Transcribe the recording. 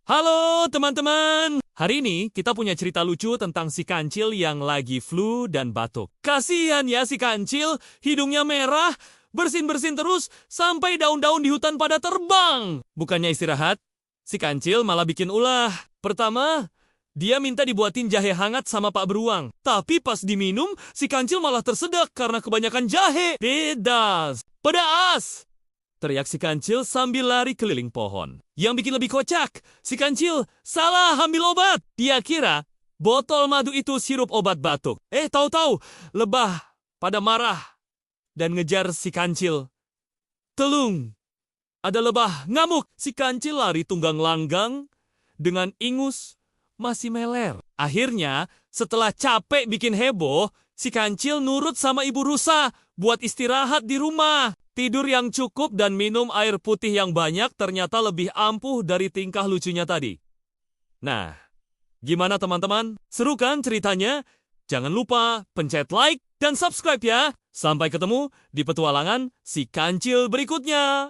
Halo teman-teman, hari ini kita punya cerita lucu tentang si kancil yang lagi flu dan batuk. Kasihan ya si kancil, hidungnya merah, bersin-bersin terus sampai daun-daun di hutan pada terbang. Bukannya istirahat, si kancil malah bikin ulah. Pertama, dia minta dibuatin jahe hangat sama Pak Beruang. Tapi pas diminum, si kancil malah tersedak karena kebanyakan jahe. Pedas, pedas! Teriak si kancil sambil lari keliling pohon. Yang bikin lebih kocak, si kancil salah ambil obat. Dia kira botol madu itu sirup obat batuk. Tahu-tahu lebah pada marah dan ngejar si kancil. Telung, ada lebah ngamuk. Si kancil lari tunggang langgang dengan ingus masih meler. Akhirnya, setelah capek bikin heboh, si kancil nurut sama ibu rusa buat istirahat di rumah. Tidur yang cukup dan minum air putih yang banyak ternyata lebih ampuh dari tingkah lucunya tadi. Nah, gimana teman-teman? Seru kan ceritanya? Jangan lupa pencet like dan subscribe ya. Sampai ketemu di petualangan si kancil berikutnya.